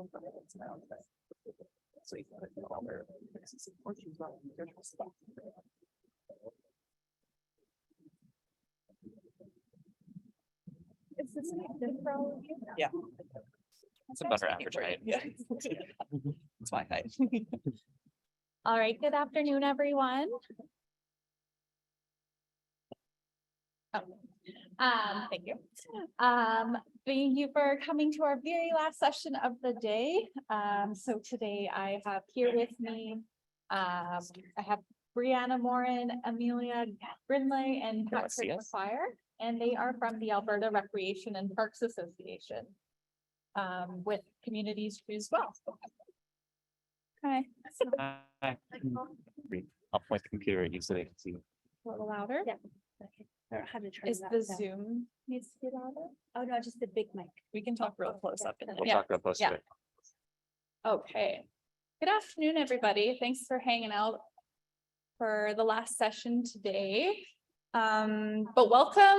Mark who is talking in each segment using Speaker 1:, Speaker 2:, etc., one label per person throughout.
Speaker 1: Is this an for all of you?
Speaker 2: Yeah.
Speaker 3: It's a better average, right?
Speaker 2: Yeah. It's my height.
Speaker 1: All right, good afternoon, everyone. Thank you. Thank you for coming to our very last session of the day. So today I have here with me, I have Breanna Morin, Emilia Grindlay, and Patrick MacQuarrie, and they are from the Alberta Recreation and Parks Association, with Communities Choose Well. Okay.
Speaker 3: I'll point the computer at you so they can see.
Speaker 1: A little louder.
Speaker 4: Yeah. Okay. I don't know how to turn
Speaker 1: Is
Speaker 4: that
Speaker 1: the
Speaker 4: down.
Speaker 1: Zoom needs to be louder?
Speaker 4: Oh, no, just the big mic.
Speaker 1: We can talk real close up.
Speaker 3: We'll
Speaker 1: Yeah.
Speaker 3: talk real close
Speaker 1: Yeah.
Speaker 3: to it.
Speaker 1: Okay. Good afternoon, everybody. Thanks for hanging out for the last session today. But welcome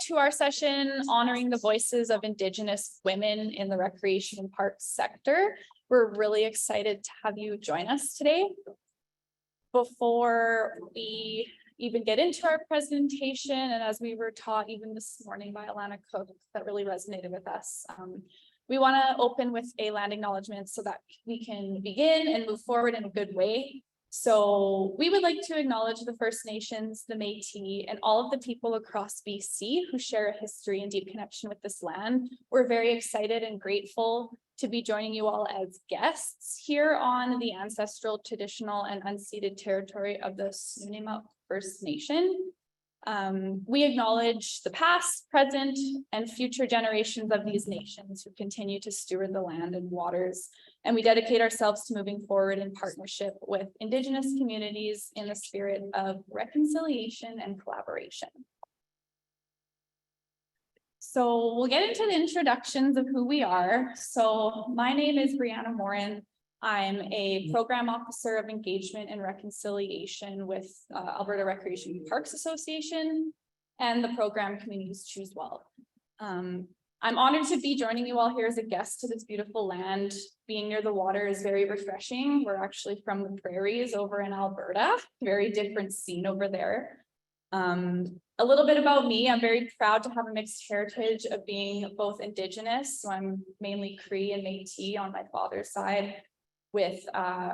Speaker 1: to our session honoring the voices of Indigenous women in the recreation and parks sector. We're really excited to have you join us today. Before we even get into our presentation, and as we were taught even this morning by Alana Cook, that really resonated with us. We want to open with a land acknowledgement so that we can begin and move forward in a good way. So we would like to acknowledge the First Nations, the Métis, and all of the people across BC who share a history and deep connection with this land. We're very excited and grateful to be joining you all as guests here on the ancestral, traditional, and unceded territory of the Sunima First Nation. We acknowledge the past, present, and future generations of these nations who continue to steward the land and waters, and we dedicate ourselves to moving forward in partnership with Indigenous communities in the spirit of reconciliation and collaboration. So we'll get into the introductions of who we are. So my name is Breanna Morin. I'm a program officer of engagement and reconciliation with Alberta Recreation and Parks Association and the program Communities Choose Well. I'm honored to be joining you all here as a guest to this beautiful land. Being near the water is very refreshing. We're actually from the prairies over in Alberta, very different scene over there. A little bit about me, I'm very proud to have a mixed heritage of being both Indigenous, so I'm mainly Cree and Métis on my father's side, with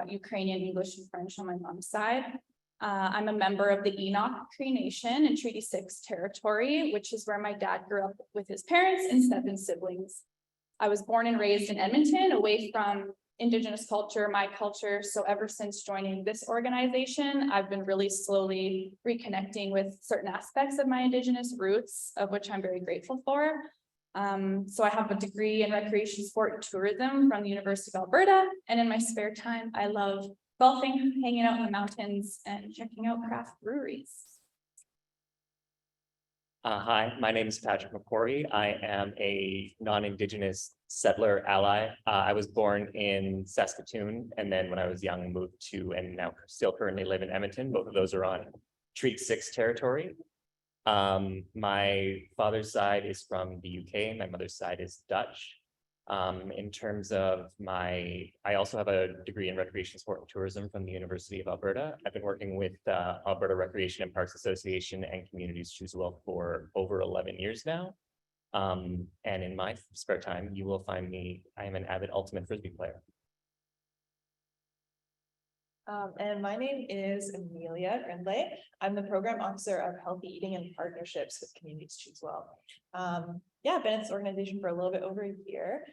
Speaker 1: Ukrainian, English, and French on my mom's side. I'm a member of the Enoch Cree Nation in Treaty 6 territory, which is where my dad grew up with his parents and 7 siblings. I was born and raised in Edmonton, away from Indigenous culture, my culture. So ever since joining this organization, I've been really slowly reconnecting with certain aspects of my Indigenous roots, of which I'm very grateful for. So I have a degree in recreation, sport, and tourism from the University of Alberta. And in my spare time, I love golfing, hanging out in the mountains, and checking out craft breweries.
Speaker 3: Hi, my name is Patrick MacQuarrie. I am a non-Indigenous settler ally. I was born in Saskatoon, and then when I was young, moved to and now still currently live in Edmonton. Both of those are on Treaty 6 territory. My father's side is from the UK. My mother's side is Dutch. In terms of I also have a degree in recreation, sport, and tourism from the University of Alberta. I've been working with Alberta Recreation and Parks Association and Communities Choose Well for over 11 years now. And in my spare time, you will find me, I am an avid ultimate Frisbee player.
Speaker 2: And my name is Emilia Grindlay. I'm the program officer of healthy eating and partnerships with Communities Choose Well. Yeah, I've been in this organization for a little bit over a year.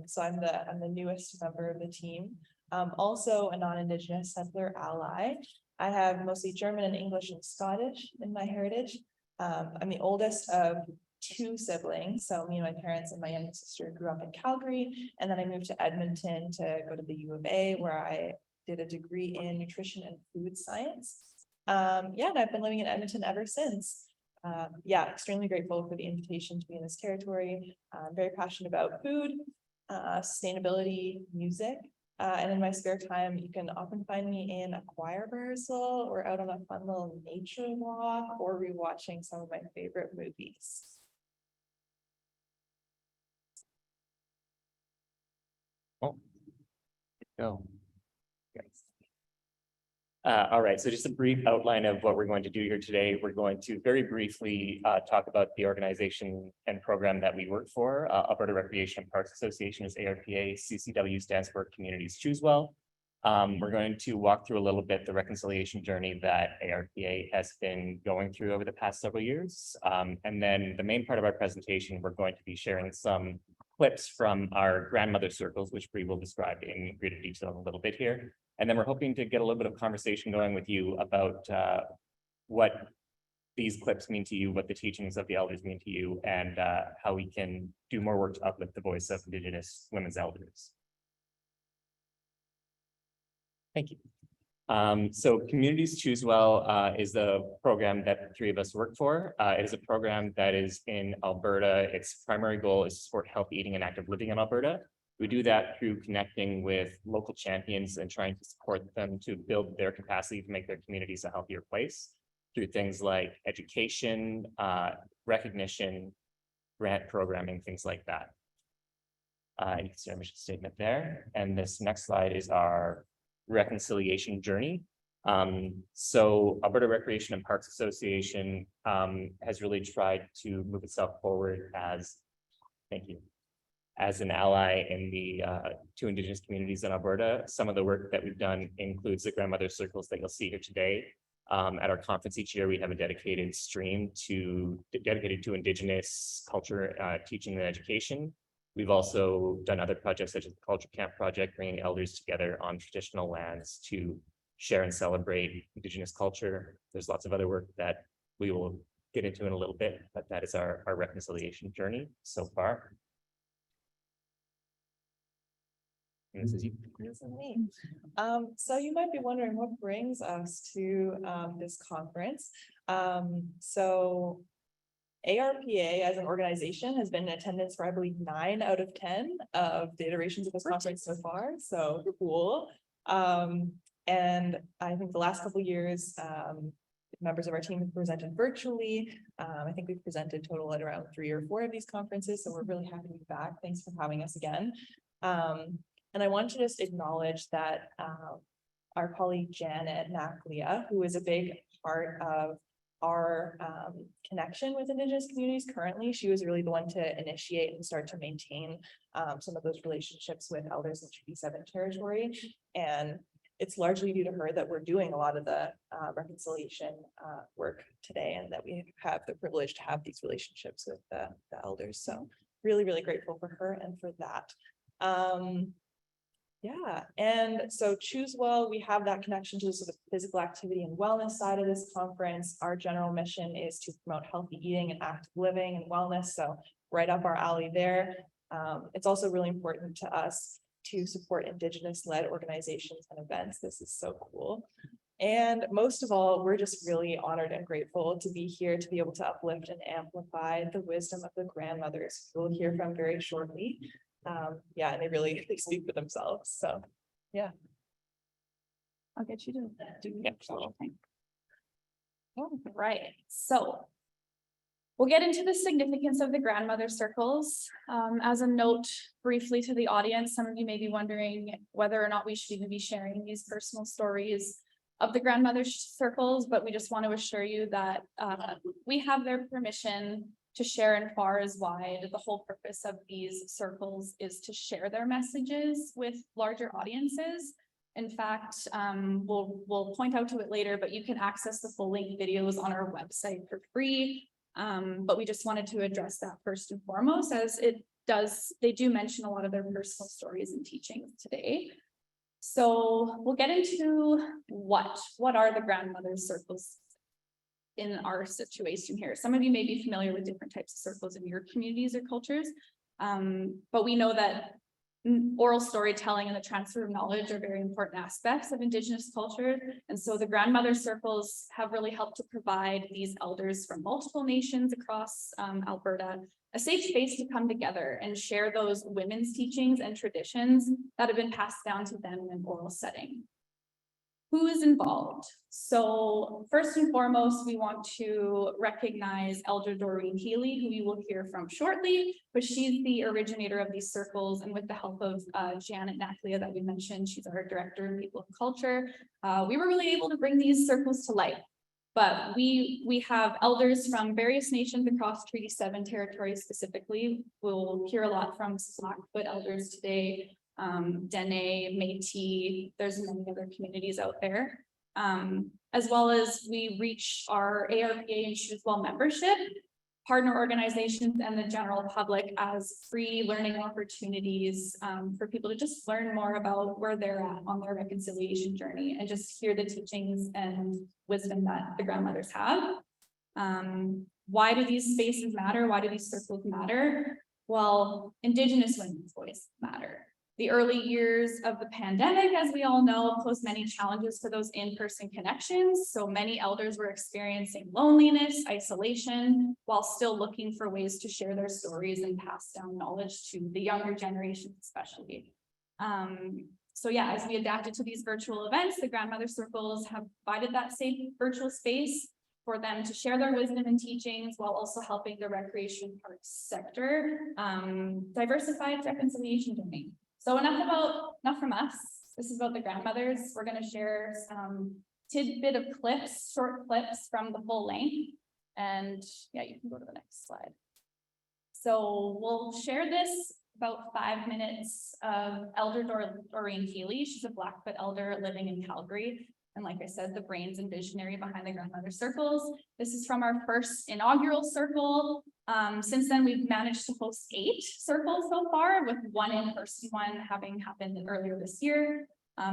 Speaker 2: So I'm the newest member of the team. Also a non-Indigenous settler ally. I have mostly German and English and Scottish in my heritage. I'm the oldest of 2 siblings. So me and my parents and my youngest sister grew up in Calgary, and then I moved to Edmonton to go to the U of A, where I did a degree in nutrition and food science. Yeah, and I've been living in Edmonton ever since. Yeah, extremely grateful for the invitation to be in this territory. I'm very passionate about food, sustainability, music. And in my spare time, you can often find me in a choir rehearsal or out on a fun little nature walk or rewatching some of my favorite movies.
Speaker 3: Go. All right, so just a brief outline of what we're going to do here today. We're going to very briefly talk about the organization and program that we work for. Alberta Recreation and Parks Association is ARPA. CCW stands for Communities Choose Well. We're going to walk through a little bit the reconciliation journey that ARPA has been going through over the past several years. And then the main part of our presentation, we're going to be sharing some clips from our grandmother circles, which Bree will describe in greater detail in a little bit here. And then we're hoping to get a little bit of conversation going with you about what these clips mean to you, what the teachings of the elders mean to you, and how we can do more work to uplift the voice of Indigenous women's elders. Thank you. So Communities Choose Well is the program that the three of us work for. It is a program that is in Alberta. Its primary goal is to support healthy eating and active living in Alberta. We do that through connecting with local champions and trying to support them to build their capacity to make their communities a healthier place through things like education, recognition, grant programming, things like that. You can see our mission statement there. And this next slide is our reconciliation journey. So Alberta Recreation and Parks Association has really tried to move itself forward as, thank you, as an ally in the two Indigenous communities in Alberta. Some of the work that we've done includes the grandmother circles that you'll see here today. At our conference each year, we have a dedicated stream dedicated to Indigenous culture, teaching and education. We've also done other projects such as the Culture Camp Project, bringing elders together on traditional lands to share and celebrate Indigenous culture. There's lots of other work that we will get into in a little bit, but that is our reconciliation journey so far. And this is you.
Speaker 2: This is me. So you might be wondering what brings us to this conference. So ARPA as an organization has been in attendance for, I believe, 9 out of 10 of the iterations of this conference so far. So cool. And I think the last couple of years, members of our team have presented virtually. I think we've presented total at around 3 or 4 of these conferences. So we're really happy to be back. Thanks for having us again. And I want to just acknowledge that our colleague Janet Naklia, who is a big part of our connection with Indigenous communities currently, she was really the one to initiate and start to maintain some of those relationships with elders in Treaty 7 territory. And it's largely due to her that we're doing a lot of the reconciliation work today, and that we have the privilege to have these relationships with the elders. So really, really grateful for her and for that. Yeah, and so Choose Well, we have that connection to the sort of physical activity and wellness side of this conference. Our general mission is to promote healthy eating and active living and wellness. So right up our alley there. It's also really important to us to support Indigenous-led organizations and events. This is so cool. And most of all, we're just really honored and grateful to be here to be able to uplift and amplify the wisdom of the grandmothers we'll hear from very shortly. Yeah, and they speak for themselves. So yeah.
Speaker 1: I'll get you to do the actual thing. All right, so we'll get into the significance of the grandmother circles. As a note briefly to the audience, some of you may be wondering whether or not we should even be sharing these personal stories of the grandmother circles, but we just want to assure you that we have their permission to share in far as wide. The whole purpose of these circles is to share their messages with larger audiences. In fact, we'll point out to it later, but you can access the full length videos on our website for free. But we just wanted to address that first and foremost, as they do mention a lot of their personal stories and teachings today. So we'll get into what are the grandmother circles in our situation here. Some of you may be familiar with different types of circles in your communities or cultures, but we know that oral storytelling and the transfer of knowledge are very important aspects of Indigenous culture. And so the grandmother circles have really helped to provide these elders from multiple nations across Alberta a safe space to come together and share those women's teachings and traditions that have been passed down to them in an oral setting. who is involved? So first and foremost, we want to recognize Elder Doreen Healy, who you will hear from shortly, but she's the originator of these circles, and with the help of Janet Naklia that we mentioned, she's our Director of People of Culture, we were really able to bring these circles to life. But we have elders from various nations across Treaty 7 territories specifically. We'll hear a lot from Blackfoot elders today, Dene, Métis, there's many other communities out there. As well as we reach our ARPA and Choosewell membership, partner organizations, and the general public as free learning opportunities for people to just learn more about where they're at on their reconciliation journey and just hear the teachings and wisdom that the grandmothers have. Why do these spaces matter? Why do these circles matter? Well, Indigenous women's voice matter. The early years of the pandemic, as we all know, posed many challenges for those in-person connections. So many elders were experiencing loneliness, isolation, while still looking for ways to share their stories and pass down knowledge to the younger generations, especially. So yeah, as we adapted to these virtual events, the grandmother circles have provided that safe virtual space for them to share their wisdom and teachings while also helping the recreation parks sector diversify its reconciliation domain. So enough from us. This is about the grandmothers. We're going to share some tidbit of clips, short clips from the full length. And yeah, you can go to the next slide. So we'll share this about 5 minutes of Elder Doreen Healy. She's a Blackfoot elder living in Calgary. And like I said, the brains and visionary behind the grandmother circles. This is from our first inaugural circle. Since then, we've managed to host 8 circles so far, with one in-person one having happened earlier this year.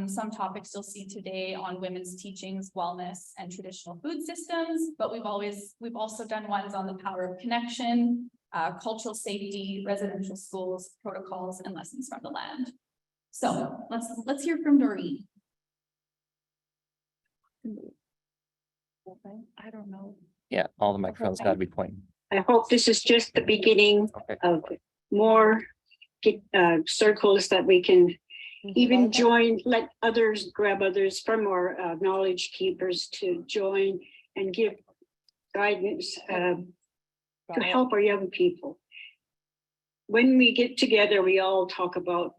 Speaker 1: Some topics you'll see today on women's teachings, wellness, and traditional food systems, but we've also done ones on the power of connection, cultural safety, residential schools, protocols, and lessons from the land. So let's hear from Doreen. I don't know.
Speaker 3: Yeah, all the microphones got to be pointing.
Speaker 5: I hope this is just the beginning of more circles that we can even join, let others, grab others from our knowledge keepers to join and give guidance to help our young people. When we get together, we all talk about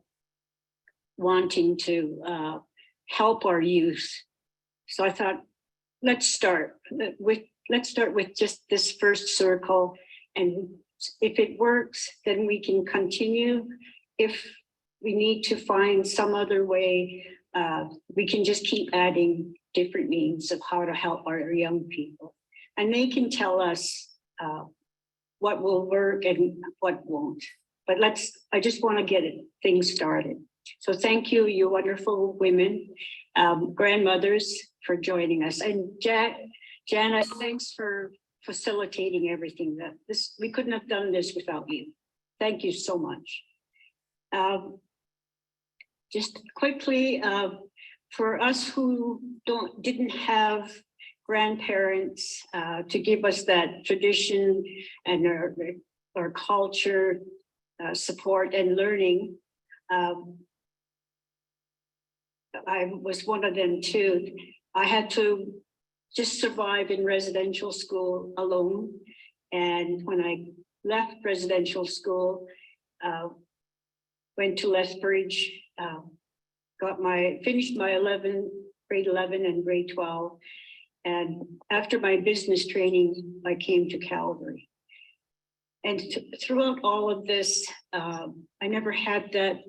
Speaker 5: wanting to help our youth. So I thought, let's start with just this first circle, and if it works, then we can continue. If we need to find some other way, we can just keep adding different means of how to help our young people, and they can tell us what will work and what won't. But I just want to get things started. So thank you, you wonderful women, grandmothers, for joining us. And Janet, thanks for facilitating everything. We couldn't have done this without you. Thank you so much. Just quickly, for us who didn't have grandparents to give us that tradition and our culture support and learning, I was one of them too. I had to just survive in residential school alone. And when I left residential school, went to Lethbridge, finished my grade 11 and grade 12. And after my business training, I came to Calgary. And throughout all of this, I never had that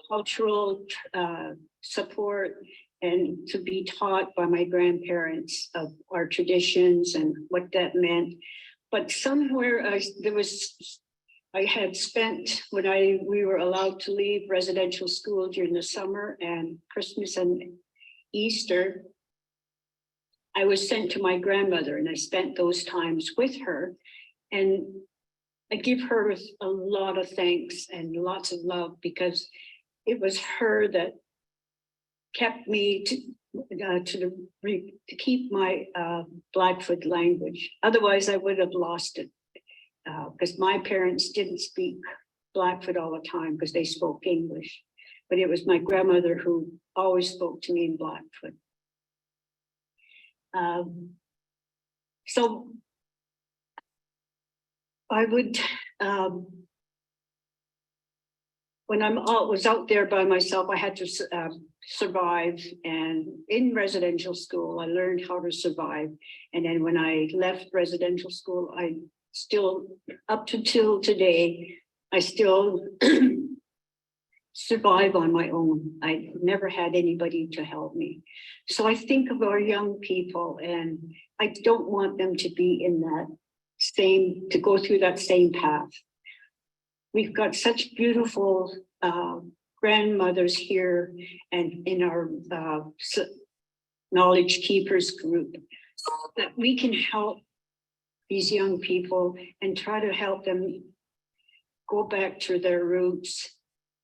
Speaker 5: cultural support and to be taught by my grandparents of our traditions and what that meant. But somewhere I had spent, when we were allowed to leave residential school during the summer and Christmas and Easter, I was sent to my grandmother, and I spent those times with her. And I give her a lot of thanks and lots of love, because it was her that kept me to keep my Blackfoot language. Otherwise, I would have lost it, because my parents didn't speak Blackfoot all the time because they spoke English. but it was my grandmother who always spoke to me in Blackfoot. So I would, when was out there by myself, I had to survive. And in residential school, I learned how to survive. And then when I left residential school, I still, up to till today, I still survive on my own. I never had anybody to help me. So I think of our young people, and I don't want them to be in that to go through that same path. We've got such beautiful grandmothers here and in our knowledge keepers group that we can help these young people and try to help them go back to their roots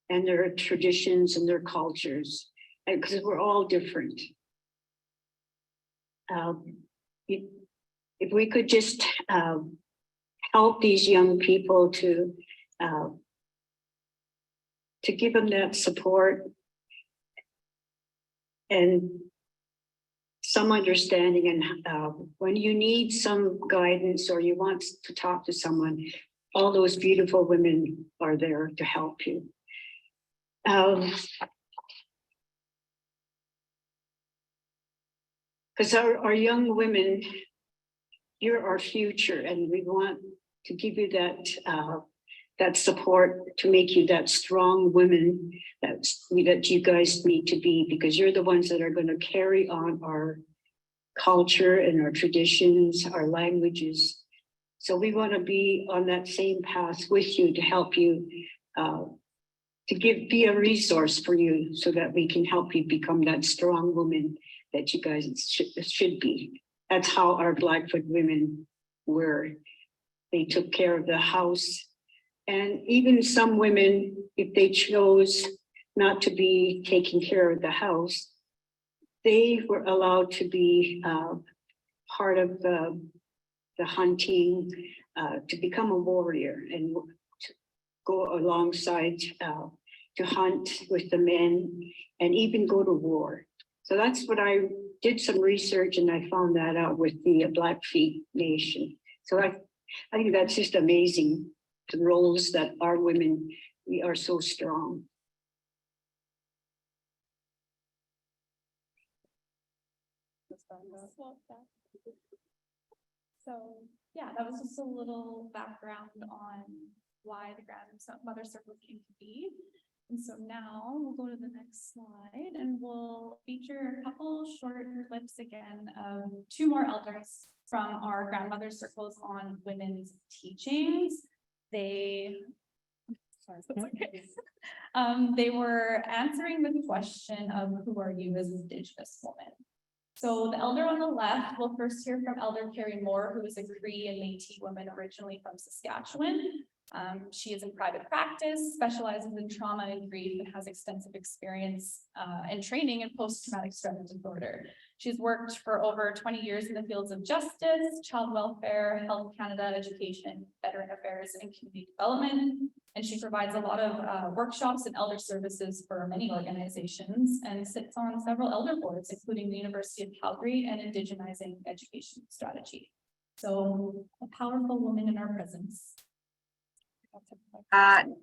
Speaker 5: and their traditions and their cultures, because we're all different. If we could just help these young people to give them that support and some understanding, and when you need some guidance or you want to talk to someone, all those beautiful women are there to help you. Because our young women, you're our future, and we want to give you that support to make you that strong women that you guys need to be, because you're the ones that are going to carry on our culture and our traditions, our languages. So we want to be on that same path with you to help you, be a resource for you so that we can help you become that strong woman that you guys should be. That's how our Blackfoot women were. They took care of the house. And even some women, if they chose not to be taking care of the house, they were allowed to be part of the hunting, to become a warrior and to go alongside to hunt with the men and even go to war. So that's what I did some research, and I found that out with the Blackfeet Nation. So I think that's just amazing, the roles that our women, we are so strong.
Speaker 1: So yeah, that was just a little background on why the Grandmother Circle came to be. And so now we'll go to the next slide and we'll feature a couple short clips again of two more elders from our Grandmother Circles on women's teachings. They were answering the question of who are you as an Indigenous woman. So the elder on the left, we'll first hear from Elder Carrie Moore, who is a Cree and Métis woman originally from Saskatchewan. She is in private practice, specializes in trauma and grief, and has extensive experience and training in post-traumatic stress disorder. She's worked for over 20 years in the fields of justice, child welfare, Health Canada, education, veteran affairs, and community development. And she provides a lot of workshops and elder services for many organizations and sits on several elder boards, including the University of Calgary and Indigenizing Education Strategy. So a powerful woman in our presence.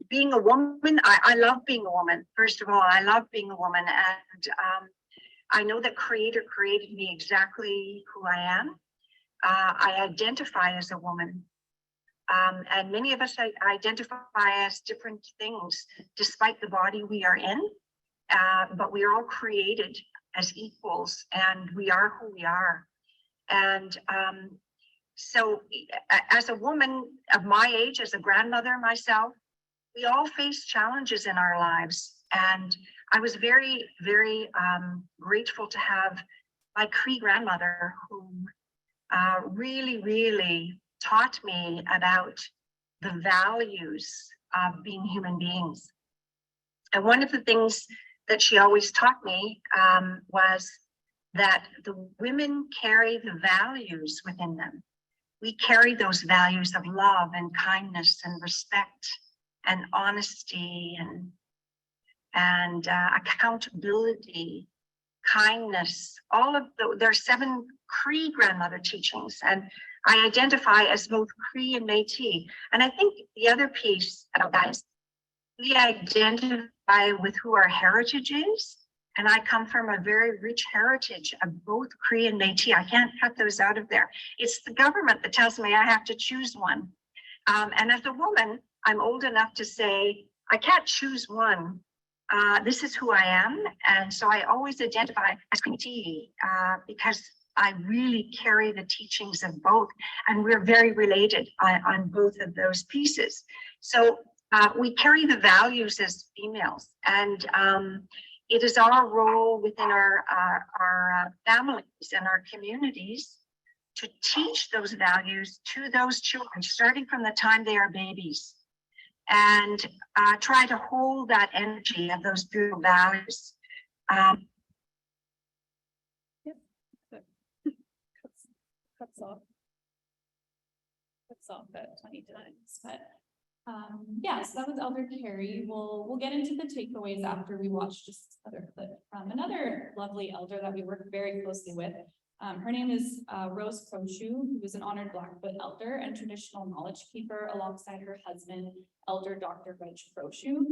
Speaker 6: Being a woman, I love being a woman. First of all, I love being a woman, and I know that Creator created me exactly who I am. I identify as a woman, and many of us identify as different things despite the body we are in, but we are all created as equals, and we are who we are. And so as a woman of my age, as a grandmother myself, we all face challenges in our lives. And I was very, very grateful to have my Cree grandmother who really, really taught me about the values of being human beings. And one of the things that she always taught me was that the women carry the values within them. We carry those values of love and kindness and respect and honesty and accountability, kindness, all of there are 7 Cree grandmother teachings, and I identify as both Cree and Métis. And I think the other piece about that is we identify with who our heritage is. And I come from a very rich heritage of both Cree and Métis. I can't cut those out of there. It's the government that tells me I have to choose one. And as a woman, I'm old enough to say, I can't choose one. This is who I am. And so I always identify as Métis because I really carry the teachings of both. And we're very related on both of those pieces. So we carry the values as females. And it is our role within our families and our communities to teach those values to those children, starting from the time they are babies, and try to hold that energy of those beautiful values.
Speaker 1: Cuts off at 20 times, but yeah, so that was Elder Carrie. We'll get into the takeaways after we watch just another clip from another lovely elder that we work very closely with. Her name is Rose Croshoe, who is an honored Blackfoot elder and traditional knowledge keeper alongside her husband, Elder Dr. Reg Croshoe,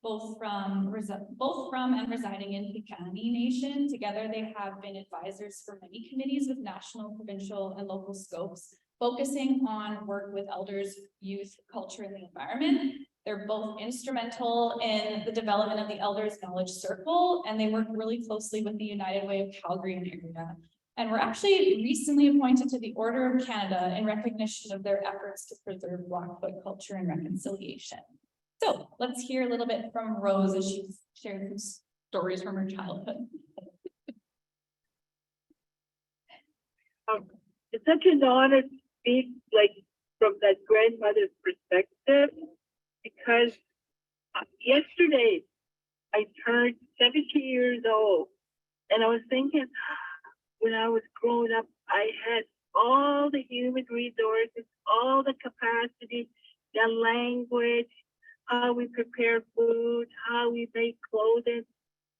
Speaker 1: both from and residing in Piikani Nation. Together, they have been advisors for many committees with national, provincial, and local scopes, focusing on work with elders, youth, culture, and the environment. They're both instrumental in the development of the Elders Knowledge Circle, and they work really closely with the United Way of Calgary and area. And were actually recently appointed to the Order of Canada in recognition of their efforts to preserve Blackfoot culture and reconciliation. So let's hear a little bit from Rose as she shares stories from her childhood.
Speaker 7: It's such an honor to speak like from that grandmother's perspective, because yesterday I turned 70 years old, and I was thinking, when I was growing up, I had all the human resources, all the capacity, the language, how we prepare food, how we make clothing,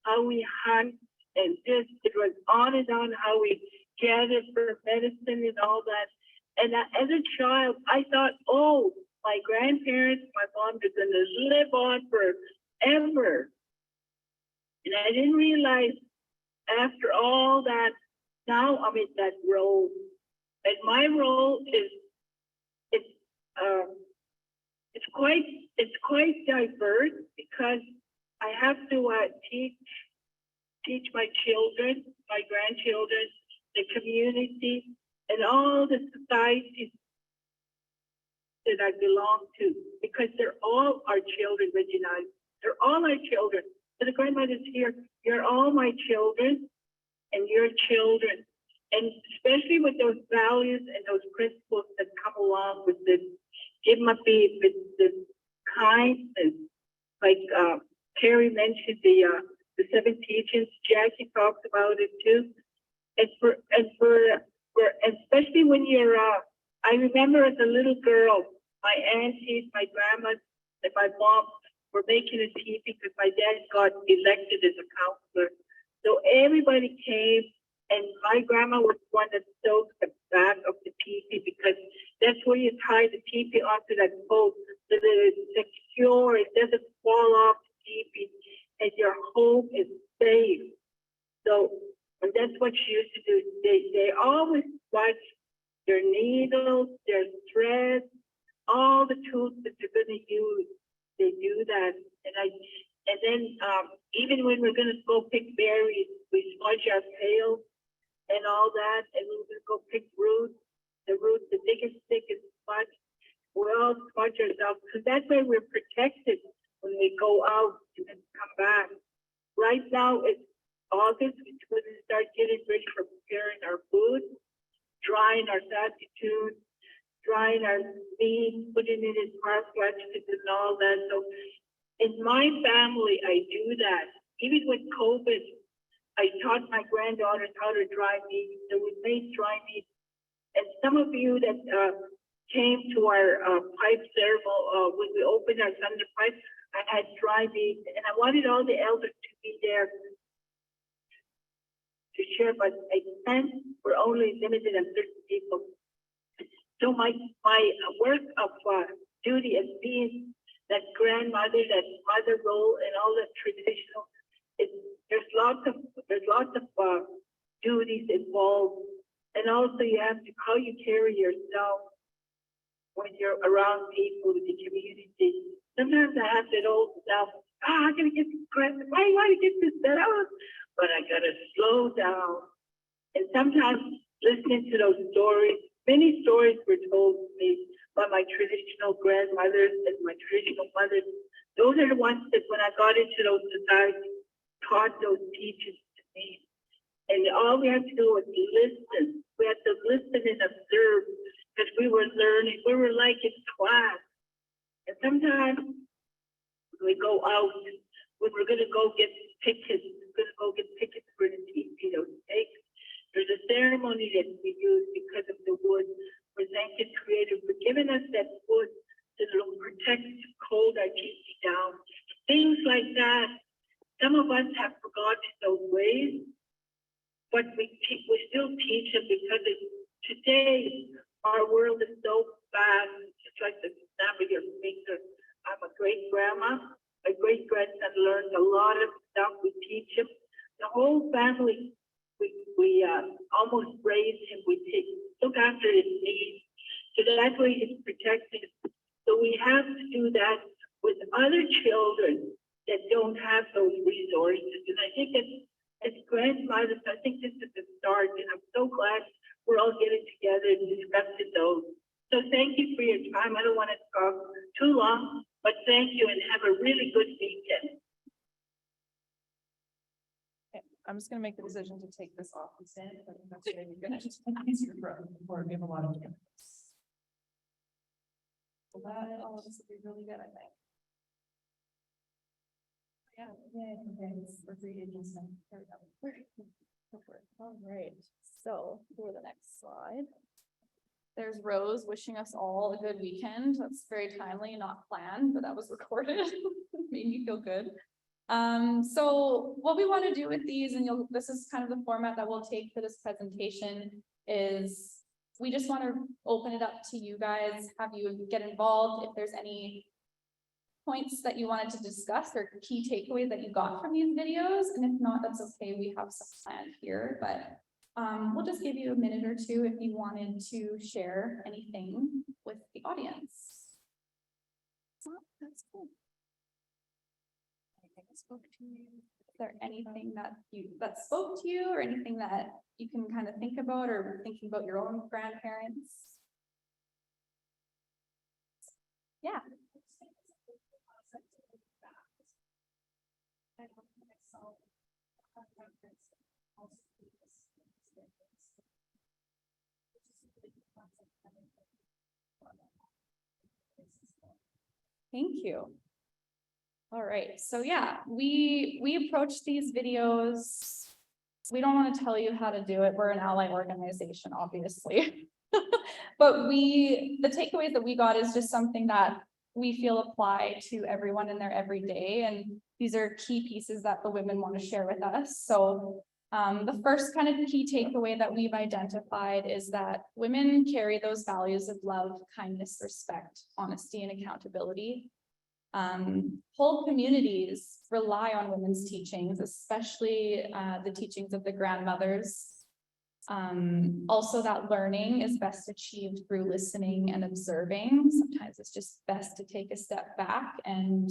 Speaker 7: how we hunt, and just it was on and on how we gathered for medicine and all that. And as a child, I thought, oh, my grandparents, my mom, are going to live on forever. And I didn't realize after all that, now I'm in that role. And my role is, it's quite diverse, because I have to teach my children, my grandchildren, the community, and all the societies that I belong to, because they're all our children, Regina. They're all our children. So the grandmother's here, you're all my children and your children. And especially with those values and those principles that come along with this, it must be the kindness, like Terry mentioned the 7 teachings, Jackie talks about it too. And especially when you're, I remember as a little girl, my aunties, my grandmas, and my mom were making a teepee because my dad got elected as a counselor. So everybody came, and my grandma was one that sewed the back of the teepee, because that's where you tie the teepee onto that pole so that it's secure, it doesn't fall off the teepee, and your home is safe. So, and that's what she used to do. They always watch their needles, their threads, all the tools that they're going to use. They do that. And then even when we're going to go pick berries, we smudge our pails and all that, and we're going to go pick roots. The biggest stick is smudge. We all smudge ourselves, because that's why we're protected when we go out and come back. Right now it's August, we're going to start getting ready for preparing our food, drying our saskatoon, drying our meat, putting it in parfleches and all that. So in my family, I do that. Even with COVID, I taught my granddaughters how to dry meat. So we made dry meat. And some of you that came to our pipe ceremony, when we opened our thunder pipe, I had driving, and I wanted all the elders to be there to share, but I can't. We're only limited on 30 people. So my work of duty as being that grandmother, that mother role, and all that traditional, there's lots of duties involved, and also you have to how you carry yourself when you're around people in the community. Sometimes I have that old self. I gotta get this grant. Why do I get this set up? But I gotta slow down. And sometimes listening to those stories, many stories were told to me by my traditional grandmothers and my traditional mothers. Those are the ones that when I got into those societies, taught those teachers to me. And all we had to do was listen. We had to listen and observe because we were learning. We were like in class. And sometimes we go out, when we're going to go get tickets, for the TV, those steaks. There's a ceremony that we use because of the wood. We're thanking Creator for giving us that wood to protect, hold our TV down. Things like that. Some of us have forgotten those ways, but we still teach them because today our world is so fast. It's like the snap of your finger. I'm a great grandma. My great grandson learned a lot of stuff. We teach him. The whole family, we almost raised him. We look after his needs. So that way he's protected. So we have to do that with other children that don't have those resources. And I think as grandmothers, I think this is the start. And I'm so glad we're all getting together and discussing those. So thank you for your time. I don't want to talk too long, but thank you and have a really good weekend.
Speaker 2: I'm just gonna make the decision to take this off and stand. I think that's maybe gonna just make it easier for we have a lot of different. So that all of this will be really good, I think. Yeah, okay, we're free agents now. There we go.
Speaker 1: All right, so for the next slide. There's Rose wishing us all a good weekend. That's very timely, not planned, but that was recorded. Made me feel good. So what we want to do with these, and this is kind of the format that we'll take for this presentation, is we just want to open it up to you guys, have you get involved. If there's any points that you wanted to discuss or key takeaways that you got from these videos, and if not, that's okay. We have some planned here, but we'll just give you a minute or two if you wanted to share anything with the audience. Oh, that's cool. Anything that spoke to you? Is there anything that spoke to you, or anything that you can kind of think about, or thinking about your own grandparents? Yeah. Thank you. All right, so yeah, we approach these videos. We don't want to tell you how to do it. We're an ally organization, obviously. But the takeaways that we got is just something that we feel apply to everyone in their everyday. And these are key pieces that the women want to share with us. So the first kind of key takeaway that we've identified is that women carry those values of love, kindness, respect, honesty, and accountability. Whole communities rely on women's teachings, especially the teachings of the grandmothers. Also, that learning is best achieved through listening and observing. Sometimes it's just best to take a step back and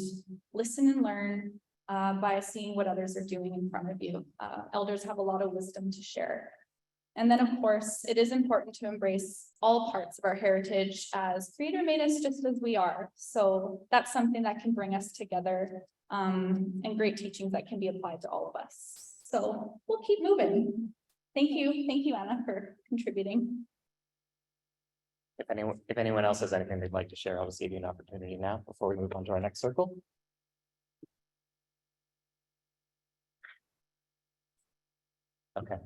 Speaker 1: listen and learn by seeing what others are doing in front of you. Elders have a lot of wisdom to share. And then, of course, it is important to embrace all parts of our heritage, as Creator made us just as we are. So that's something that can bring us together, and great teachings that can be applied to all of us. So we'll keep moving. Thank you, Anna, for contributing.
Speaker 3: If anyone else has anything they'd like to share, I'll just give you an opportunity now before we move on to our next circle. Okay.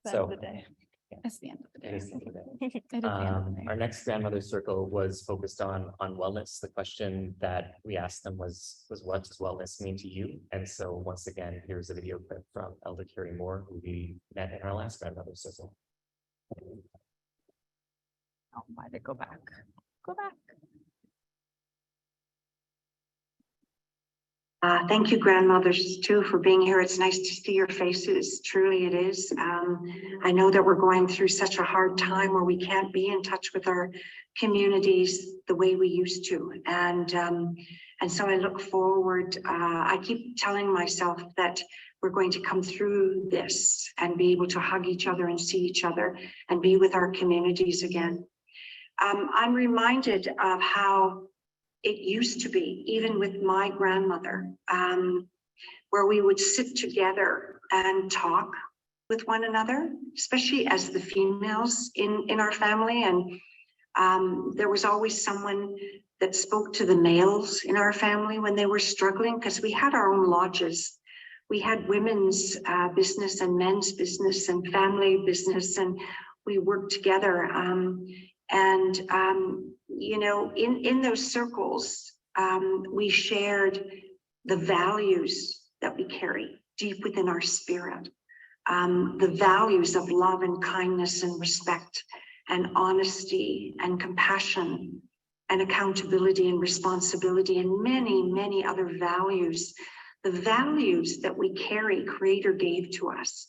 Speaker 3: So,
Speaker 2: the day.
Speaker 3: yeah.
Speaker 1: It's the end of the
Speaker 3: It
Speaker 1: day.
Speaker 3: is the end of the day.
Speaker 1: It is the end of the day.
Speaker 3: Our next grandmother circle was focused on wellness. The question that we asked them was what does wellness mean to you? And so once again, here's a video clip from Elder Carrie Moore, who we met in our last grandmother circle.
Speaker 1: Oh, why did it go back? Go back.
Speaker 6: Thank you, grandmothers, too, for being here. It's nice to see your faces. Truly, it is. I know that we're going through such a hard time where we can't be in touch with our communities the way we used to. And so I look forward. I keep telling myself that we're going to come through this and be able to hug each other and see each other and be with our communities again. I'm reminded of how it used to be, even with my grandmother, where we would sit together and talk with one another, especially as the females in our family. And there was always someone that spoke to the males in our family when they were struggling, because we had our own lodges. We had women's business and men's business and family business, and we worked together. You know, in those circles, we shared the values that we carry deep within our spirit, the values of love and kindness and respect and honesty and compassion and accountability and responsibility and many, many other values. The values that we carry, Creator gave to us.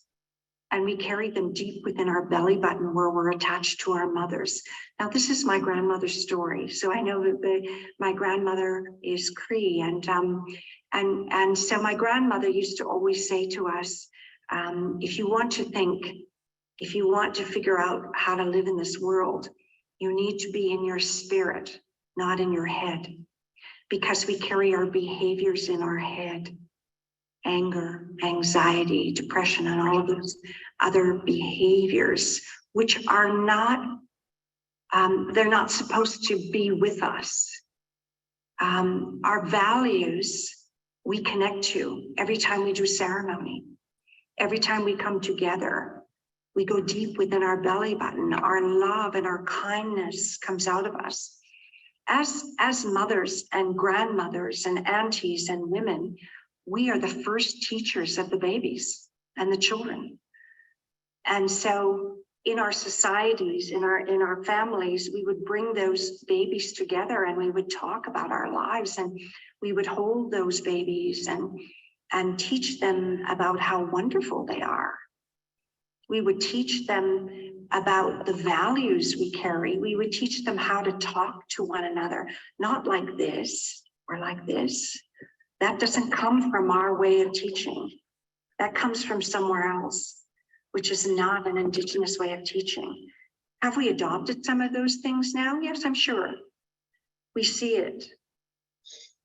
Speaker 6: And we carry them deep within our belly button where we're attached to our mothers. Now, this is my grandmother's story. So I know that my grandmother is Cree, and so my grandmother used to always say to us, if you want to think, if you want to figure out how to live in this world, you need to be in your spirit, not in your head, because we carry our behaviors in our head. Anger, anxiety, depression, and all of those other behaviors, which are not, they're not supposed to be with us. Our values, we connect to every time we do ceremony. Every time we come together, we go deep within our belly button. Our love and our kindness comes out of us. As mothers and grandmothers and aunties and women, we are the first teachers of the babies and the children. And so in our societies, in our families, we would bring those babies together and we would talk about our lives, and we would hold those babies and teach them about how wonderful they are. We would teach them about the values we carry. We would teach them how to talk to one another, not like this or like this. That doesn't come from our way of teaching. That comes from somewhere else, which is not an Indigenous way of teaching. Have we adopted some of those things now? Yes, I'm sure. We see it.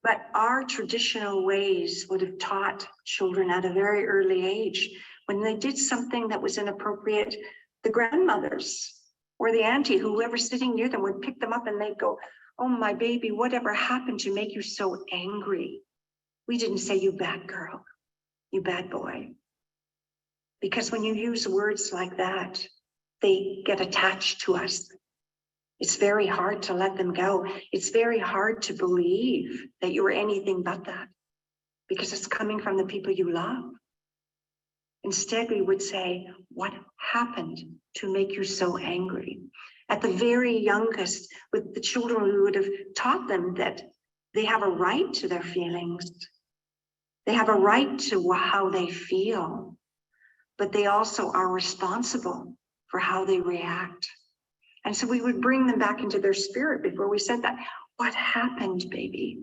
Speaker 6: But our traditional ways would have taught children at a very early age. When they did something that was inappropriate, the grandmothers or the auntie, whoever's sitting near them, would pick them up and they'd go, "Oh, my baby, whatever happened to make you so angry?" We didn't say, "You bad girl, you bad boy." Because when you use words like that, they get attached to us. It's very hard to let them go. It's very hard to believe that you are anything but that, because it's coming from the people you love. Instead, we would say, "What happened to make you so angry?" At the very youngest, with the children, we would have taught them that they have a right to their feelings. They have a right to how they feel, but they also are responsible for how they react. And so we would bring them back into their spirit before we said that. "What happened, baby?"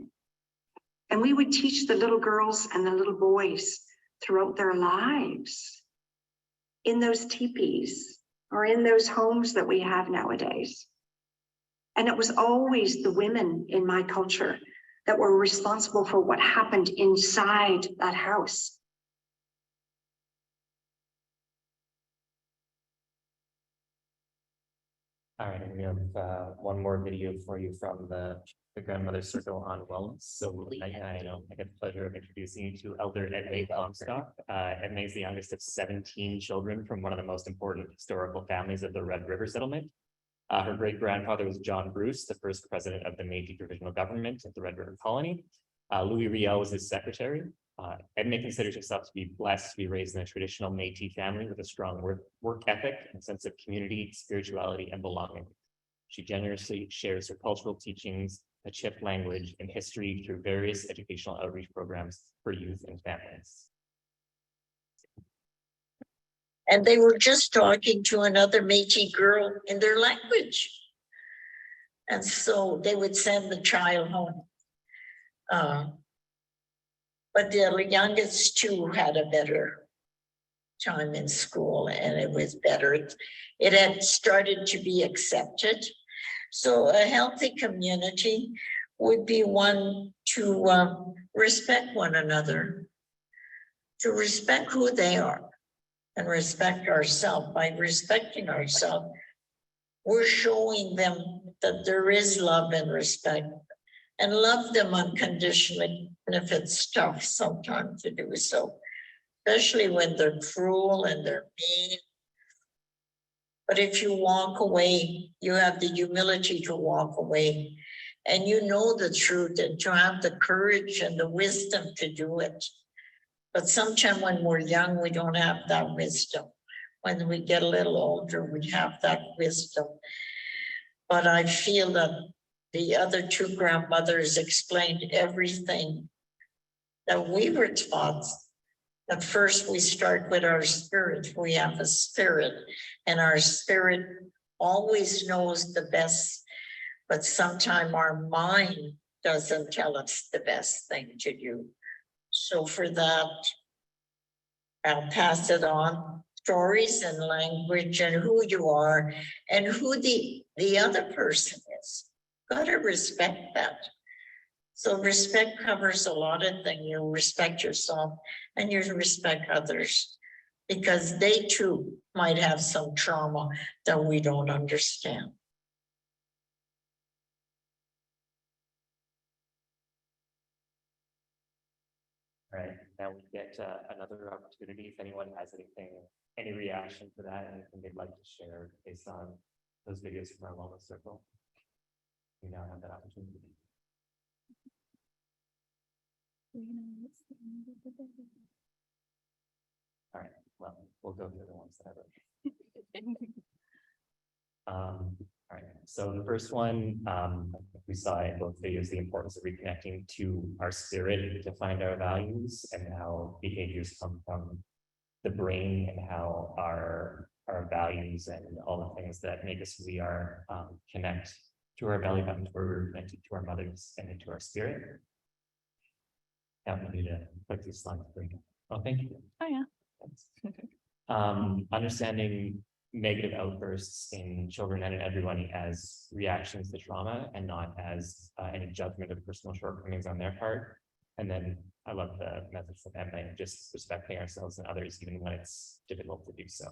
Speaker 6: And we would teach the little girls and the little boys throughout their lives in those teepees or in those homes that we have nowadays. And it was always the women in my culture that were responsible for what happened inside that house.
Speaker 3: All right, and we have one more video for you from the Grandmother Circle on Wellness. So I get the pleasure of introducing you to Elder Edmé Comstock. Edmé is the youngest of 17 children from one of the most important historical families of the Red River settlement. Her great-grandfather was John Bruce, the first president of the Métis provisional government at the Red River colony. Louis Riel was his secretary. Edmé considers herself to be blessed to be raised in a traditional Métis family with a strong work ethic and sense of community, spirituality, and belonging. She generously shares her cultural teachings, the Chip language, and history through various educational outreach programs for youth and families.
Speaker 8: And they were just talking to another Métis girl in their language. And so they would send the child home. But the youngest two had a better time in school, and it was better. It had started to be accepted. So a healthy community would be one to respect one another, to respect who they are, and respect ourselves. By respecting ourselves, we're showing them that there is love and respect, and love them unconditionally. And if it's tough sometimes to do so, especially when they're cruel and they're mean. But if you walk away, you have the humility to walk away, and you know the truth, and to have the courage and the wisdom to do it. But sometimes when we're young, we don't have that wisdom. When we get a little older, we have that wisdom. But I feel that the other two grandmothers explained everything that we were taught. At first, we start with our spirit. We have a spirit, and our spirit always knows the best, but sometimes our mind doesn't tell us the best thing to do. So for that, I'll pass it on. Stories and language and who you are and who the other person is. Gotta respect that. So respect covers a lot of things. You respect yourself and you respect others, because they too might have some trauma that we don't understand.
Speaker 3: All right, now we get another opportunity. If anyone has any reaction to that, anything they'd like to share based on those videos from our wellness circle, we now have that opportunity. All right, well, we'll go through the ones that I wrote. All right, so the first one, we saw in both videos the importance of reconnecting to our spirit to find our values, and how behaviors come from the brain, and how our values and all the things that make us who we are connect to our belly button, where we're connected to our mothers and into our spirit. Yeah, we need to put these slides. Oh, thank you.
Speaker 1: Oh yeah.
Speaker 3: Understanding negative outbursts in children and in everyone as reactions to trauma, and not as any judgment of personal shortcomings on their part. And then I love the message of Emma, just respecting ourselves and others, even when it's difficult to do so.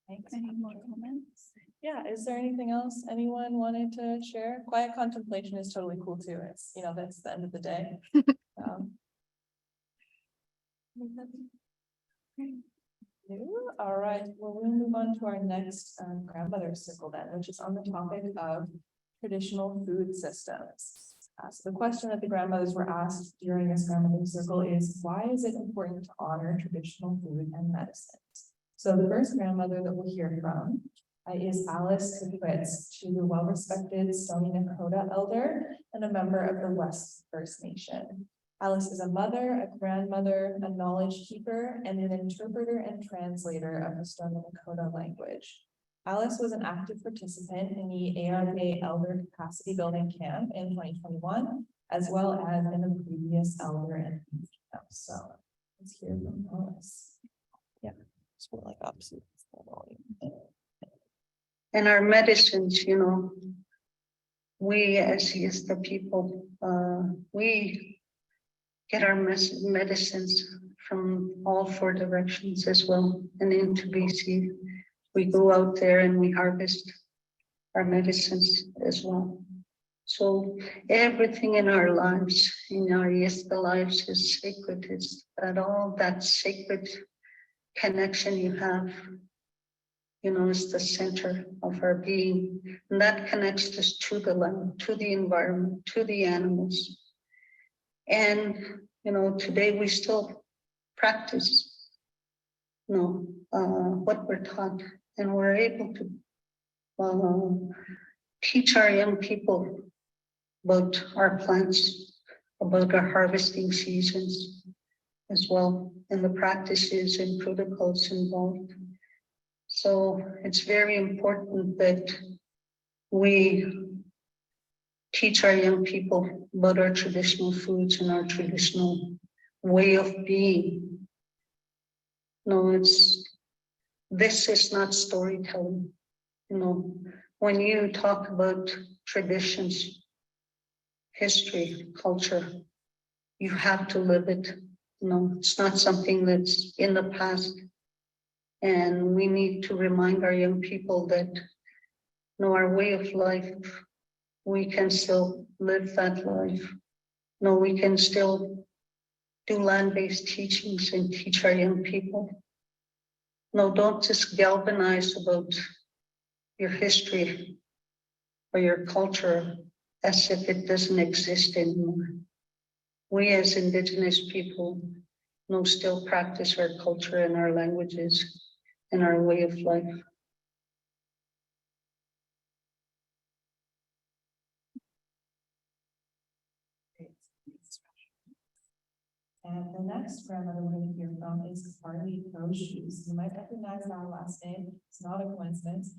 Speaker 2: Thanks.
Speaker 1: Any more comments?
Speaker 2: Yeah, is there anything else anyone wanted to share? Quiet contemplation is totally cool too. It's, that's the end of the day. All right, well, we'll move on to our next grandmother circle then, which is on the topic of traditional food systems. So the question that the grandmothers were asked during this grandmother circle is, why is it important to honor traditional food and medicines? So the first grandmother that we'll hear from is Alice Kapitz. She's a well-respected Stoney Nakoda elder and a member of the West First Nation. Alice is a mother, a grandmother, a knowledge keeper, and an interpreter and translator of the Stoney Nakoda language. Alice was an active participant in the ARK Elder Capacity Building Camp in 2021, as well as in the previous Elder and Youth Camp. So let's hear from Alice. Yeah, it's more like opposite.
Speaker 9: And our medicines, we as the people, we get our medicines from all 4 directions as well, and into BC. we go out there and we harvest our medicines as well. So everything in our lives, in our lives is sacred. It's that all that sacred connection you have, is the center of our being. And that connects us to the land, to the environment, to the animals. And, today we still practice, what we're taught, and we're able to teach our young people about our plants, about our harvesting seasons as well, and the practices and protocols involved. So it's very important that we teach our young people about our traditional foods and our traditional way of being. No, this is not storytelling. When you talk about traditions, history, culture, you have to live it. It's not something that's in the past. And we need to remind our young people that, our way of life, we can still live that life. We can still do land-based teachings and teach our young people. Don't just galvanize about your history or your culture as if it doesn't exist anymore. We as Indigenous people, still practice our culture and our languages and our way of life.
Speaker 2: And the next grandmother we're going to hear from is Carly Crowshoes. You might recognize that last name. It's not a coincidence.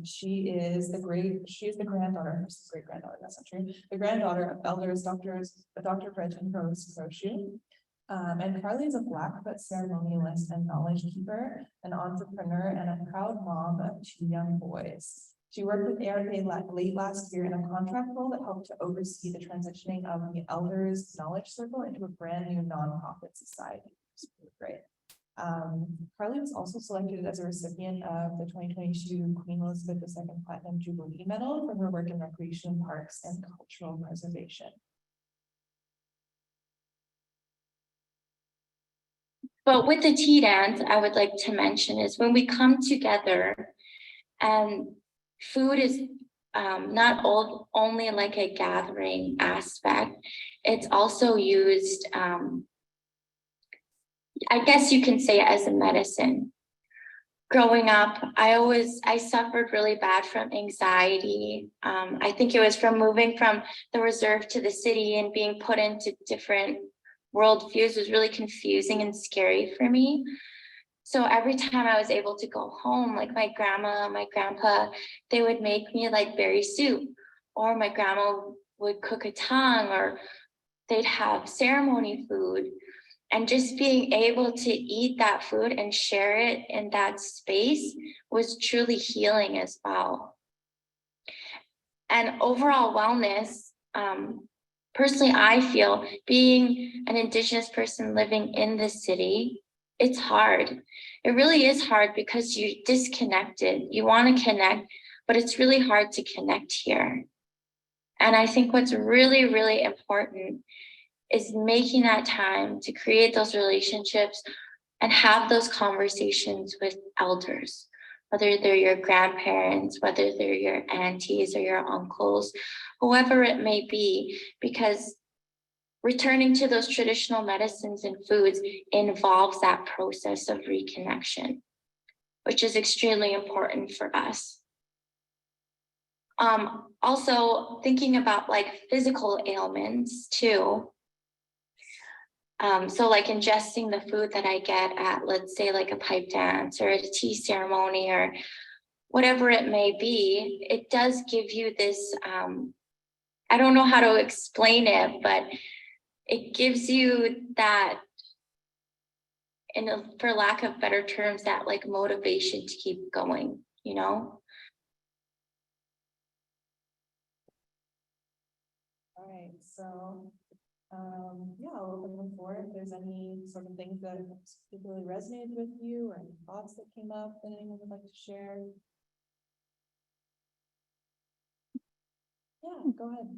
Speaker 2: She is the granddaughter, great granddaughter, that's not true. The granddaughter of elders, Dr. Breanna Morin. And Carly is a Blackfoot ceremonialist and knowledge keeper, an entrepreneur, and a proud mom of 2 young boys. She worked with ARPA late last year in a contract role that helped to oversee the transitioning of the Elders Knowledge Circle into a brand new nonprofit society. It's really great. Carly was also selected as a recipient of the 2022 Queen Elizabeth II Platinum Jubilee Medal for her work in recreation, parks, and cultural preservation.
Speaker 10: But with the tea dance, I would like to mention is when we come together and food is not only like a gathering aspect, it's also used, I guess you can say, as a medicine. Growing up, I suffered really bad from anxiety. I think it was from moving from the reserve to the city and being put into different worldviews was really confusing and scary for me. So every time I was able to go home, like my grandma, my grandpa, they would make me like berry soup, or my grandma would cook a tongue, or they'd have ceremony food. And just being able to eat that food and share it in that space was truly healing as well. And overall wellness, personally, I feel being an Indigenous person living in the city, it's hard. It really is hard because you're disconnected. You want to connect, but it's really hard to connect here. And I think what's really, really important is making that time to create those relationships and have those conversations with elders, whether they're your grandparents, whether they're your aunties or your uncles, whoever it may be, because returning to those traditional medicines and foods involves that process of reconnection, which is extremely important for us. Also thinking about like physical ailments too. So like ingesting the food that I get at, let's say like a pipe dance or a tea ceremony or whatever it may be, it does give you this, I don't know how to explain it, but it gives you that, for lack of better terms, that like motivation to keep going, you know?
Speaker 2: All right, so Yeah, I'll open the floor if there's any sort of things that particularly resonated with you or any thoughts that came up that anyone would like to share. Yeah, go ahead.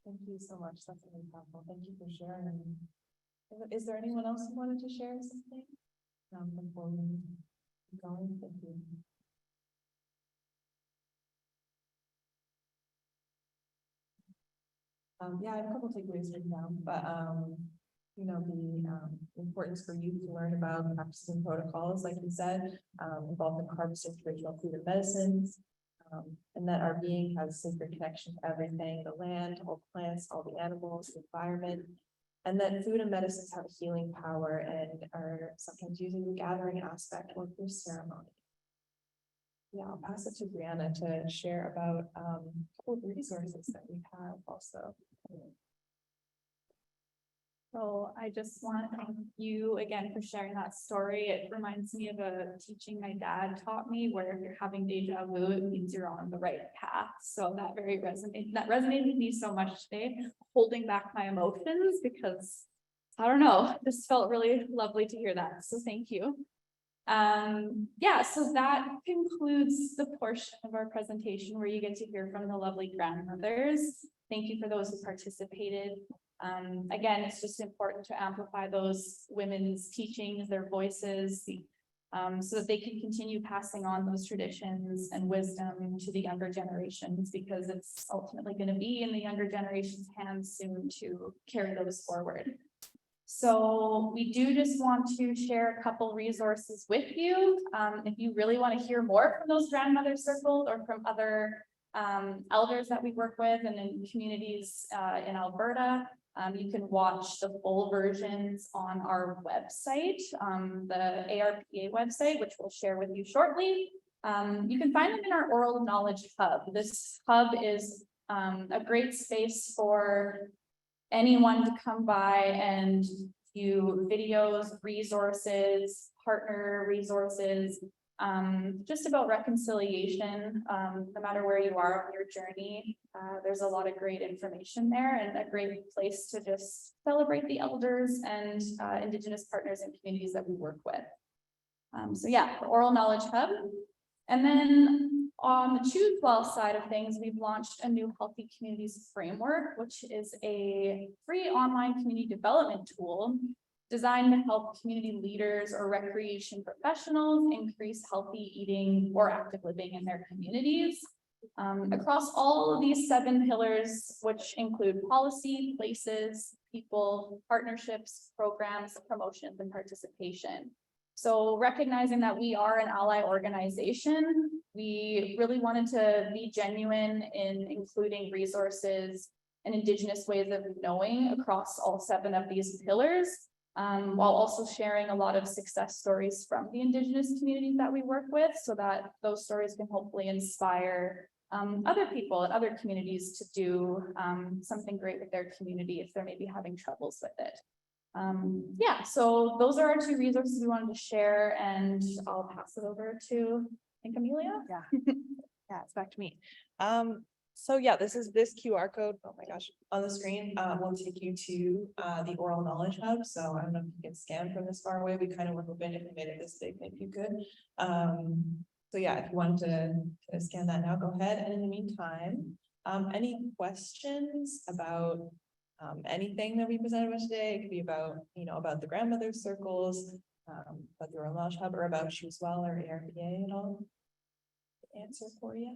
Speaker 2: Thank you so much. That's really helpful. Thank you for sharing. Is there anyone else who wanted to share something? Before we keep going, thank you. Yeah, I have a couple takeaways written down, but you know, the importance for youth to learn about practices and protocols, like you said, involved in harvesting traditional food and medicines, and that our being has sacred connection to everything, the land, all the plants, all the animals, the environment, and that food and medicines have a healing power and are sometimes using the gathering aspect or through ceremony. Yeah, I'll pass it to Breanna to share about a couple of resources that we have also.
Speaker 1: So I just want to thank you again for sharing that story. It reminds me of a teaching my dad taught me, where if you're having deja vu, it means you're on the right path. So that resonated with me so much today, holding back my emotions, because I don't know, this felt really lovely to hear that. So thank you. Yeah, so that concludes the portion of our presentation where you get to hear from the lovely grandmothers. Thank you for those who participated. Again, it's just important to amplify those women's teachings, their voices, so that they can continue passing on those traditions and wisdom to the younger generations, because it's ultimately going to be in the younger generation's hands soon to carry those forward. So we do just want to share a couple resources with you. If you really want to hear more from those grandmother circles or from other elders that we work with and in communities in Alberta, you can watch the full versions on our website, the ARPA website, which we'll share with you shortly. You can find them in our Oral Knowledge Hub. This hub is a great space for anyone to come by and view videos, resources, partner resources, just about reconciliation, no matter where you are on your journey. There's a lot of great information there, and a great place to just celebrate the elders and Indigenous partners and communities that we work with. So yeah, the Oral Knowledge Hub. And then on the Choose Well side of things, we've launched a new Healthy Communities Framework, which is a free online community development tool designed to help community leaders or recreation professionals increase healthy eating or active living in their communities. Across all of these 7 pillars, which include policy, places, people, partnerships, programs, promotions, and participation. So recognizing that we are an ally organization, we really wanted to be genuine in including resources and Indigenous ways of knowing across all 7 of these pillars, while also sharing a lot of success stories from the Indigenous communities that we work with, so that those stories can hopefully inspire other people and other communities to do something great with their community if they're maybe having troubles with it. Yeah, so those are our 2 resources we wanted to share, and I'll pass it over to, I think, Emilia.
Speaker 2: Yeah, it's back to me. So yeah, this QR code, oh my gosh, on the screen will take you to the Oral Knowledge Hub. So I don't know if you can scan from this far away. We kind of were hoping if we made it this big, maybe you could. So yeah, if you want to scan that now, go ahead. And in the meantime, any questions about anything that we presented about today? It could be about, about the grandmother circles, about the Oral Knowledge Hub, or about Choose Well or ARPA at all. Answer for you.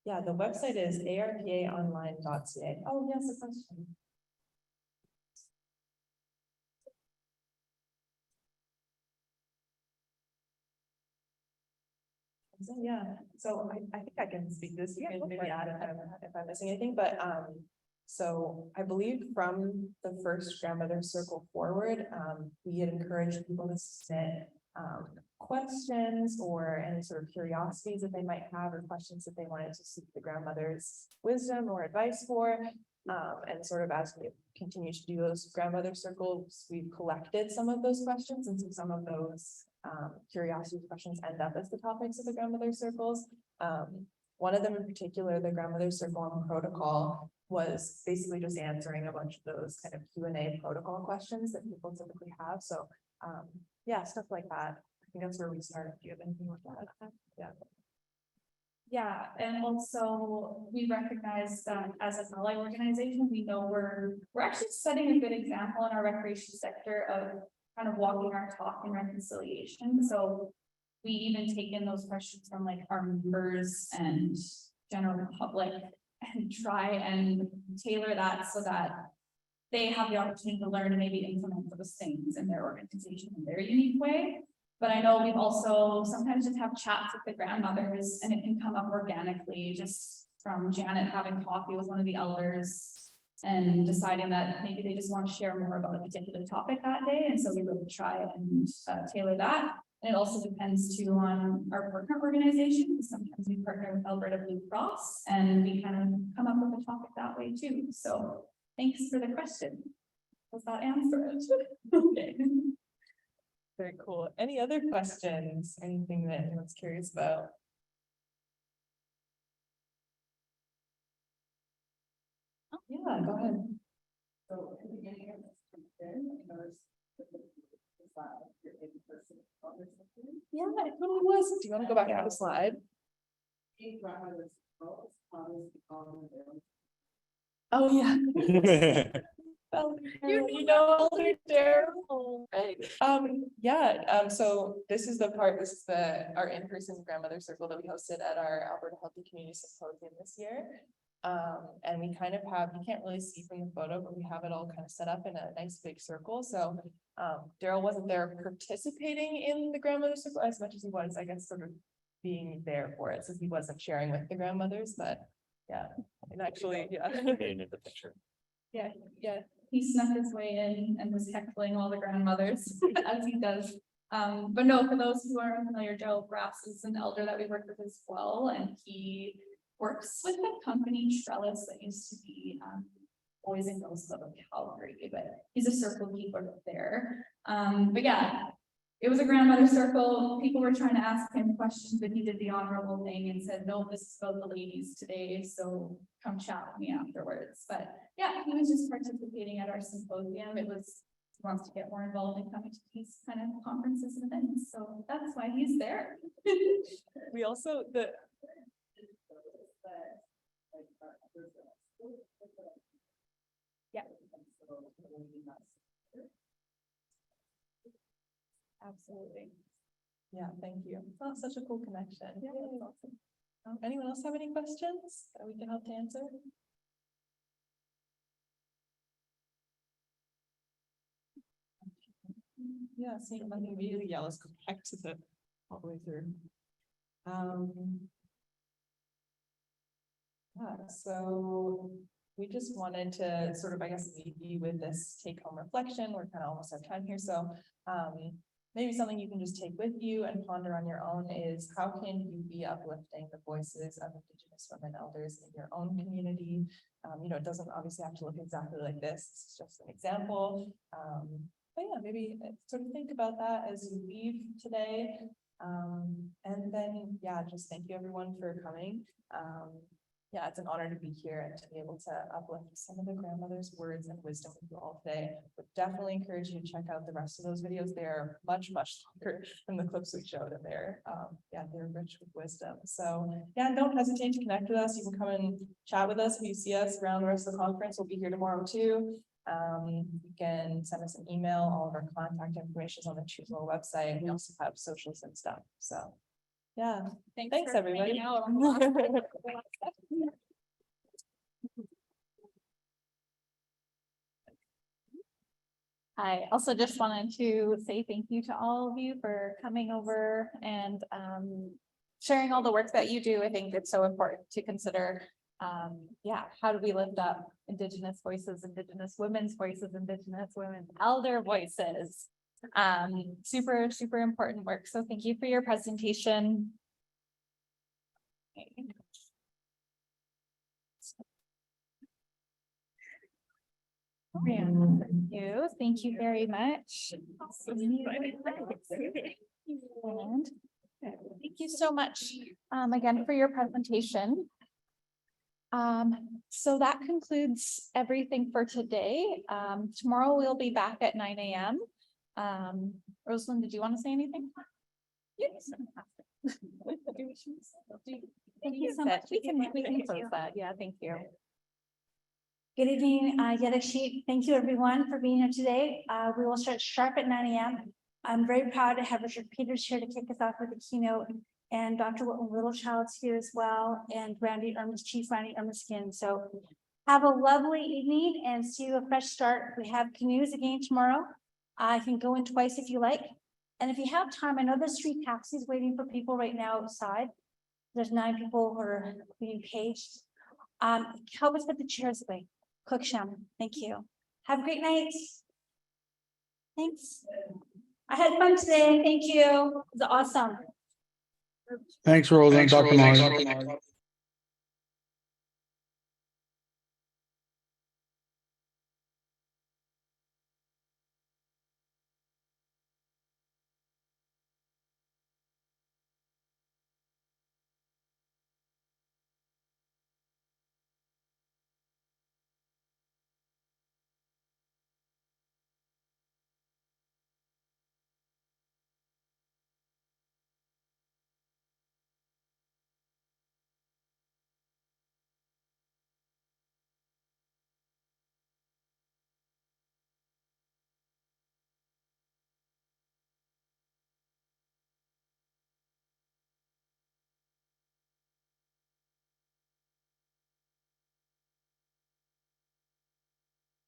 Speaker 2: Yeah, the website is arpaonline.ca. Oh, yes, a question. So, yeah, so I think I can speak this. You can maybe add if I'm missing anything, but so I believe from the first grandmother circle forward, we had encouraged people to submit questions or any sort of curiosities that they might have, or questions that they wanted to seek the grandmother's wisdom or advice for. And sort of as we continue to do those grandmother circles, we've collected some of those questions, and so some of those curiosity questions end up as the topics of the grandmother circles. One of them in particular, the grandmother circle on protocol, was basically just answering a bunch of those kind of Q&A protocol questions that people typically have. So yeah, stuff like that. I think that's where we started. Do you have anything with that? Yeah.
Speaker 1: Yeah, and also we recognize that as an ally organization, we know we're actually setting a good example in our recreation sector of kind of walking our talk in reconciliation. So we even take in those questions from like our members and general public and try and tailor that so that they have the opportunity to learn and maybe implement those things in their organization in their unique way. But I know we've also sometimes just have chats with the grandmothers, and it can come up organically just from Janet having coffee with one of the elders and deciding that maybe they just want to share more about a particular topic that day. And so we really try and tailor that. And it also depends too on our partner organization. Sometimes we partner with Alberta Blue Cross and we kind of come up with a topic that way too. So thanks for the question. Does that answer it? Okay.
Speaker 2: Very cool. Any other questions? Anything that anyone's curious about? Yeah, go ahead.
Speaker 1: So at the beginning of this
Speaker 2: Yeah, it totally was. Do you want to go back to the slide? Oh, yeah. Well, you know, Elder Daryl, right? So this is our in-person grandmother circle that we hosted at our Alberta Healthy Community Symposium this year. And we kind of have, you can't really see from the photo, but we have it all kind of set up in a nice big circle. So Daryl wasn't there participating in the grandmother circle as much as he was, I guess, sort of being there for it. So he wasn't sharing with the grandmothers, but yeah, and actually, yeah.
Speaker 3: In the picture.
Speaker 2: Yeah.
Speaker 1: he snuck his way in and was heckling all the grandmothers as he does. But no, for those who aren't familiar, Joe Brass is an elder that we work with as well, and he works with a company, Trellis, that used to be Boys and Girls Club of Calgary, but he's a circle keeper there. But yeah, it was a grandmother circle. People were trying to ask him questions, but he did the honorable thing and said, no, this is about the ladies today, so come chat with me afterwards. But yeah, he was just participating at our symposium. He wants to get more involved in coming to these kind of conferences and events, so that's why he's there.
Speaker 2: We also,
Speaker 1: yeah. Absolutely.
Speaker 2: Yeah, thank you. Oh, such a cool connection.
Speaker 1: Yeah, that's awesome.
Speaker 2: Anyone else have any questions that we can help to answer? Yeah, seeing nothing immediately. Yeah, let's go back to the all the way through. Yeah, so we just wanted to sort of, I guess, leave you with this take-home reflection. We're kind of almost out of time here, so maybe something you can just take with you and ponder on your own is how can you be uplifting the voices of Indigenous women elders in your own community? You know, it doesn't obviously have to look exactly like this. It's just an example. But yeah, maybe sort of think about that as you leave today. And then, yeah, just thank you everyone for coming. Yeah, it's an honor to be here and to be able to uplift some of the grandmother's words and wisdom with you all today. But definitely encourage you to check out the rest of those videos. They are much, much longer than the clips we showed, and they're rich with wisdom. So yeah, don't hesitate to connect with us. You can come and chat with us if you see us around the rest of the conference. We'll be here tomorrow too. You can send us an email. All of our contact information is on the Choose Well website. We also have socials and stuff. So yeah, thanks everybody.
Speaker 1: I also just wanted to say thank you to all of you for coming over and sharing all the work that you do. I think it's so important to consider, how do we lift up Indigenous voices, Indigenous women's voices, Indigenous women's elder voices. Super, super important work. So thank you for your presentation. Thank you very much. And thank you so much again for your presentation. So that concludes everything for today. Tomorrow we'll be back at 9 a.m. Rosalind, did you want to say anything? Yes. Thank you so much. We can close that. Yeah, thank you.
Speaker 4: Good evening, Yadakshi. Thank you everyone for being here today. We will start sharp at 9 a.m. I'm very proud to have Richard Peters here to kick us off with the keynote, and Dr. Littlechild's here as well, and Chief Randy Ermiskin. So have a lovely evening and see you a fresh start. We have canoes again tomorrow. I can go in twice if you like. And if you have time, I know there's 3 taxis waiting for people right now outside. There's 9 people who are being paged. Help us put the chairs away. Cook Shannon, thank you. Have a great night. Thanks. I had fun today. Thank you. It was awesome.
Speaker 11: Thanks, Rosa and Dr. Morin.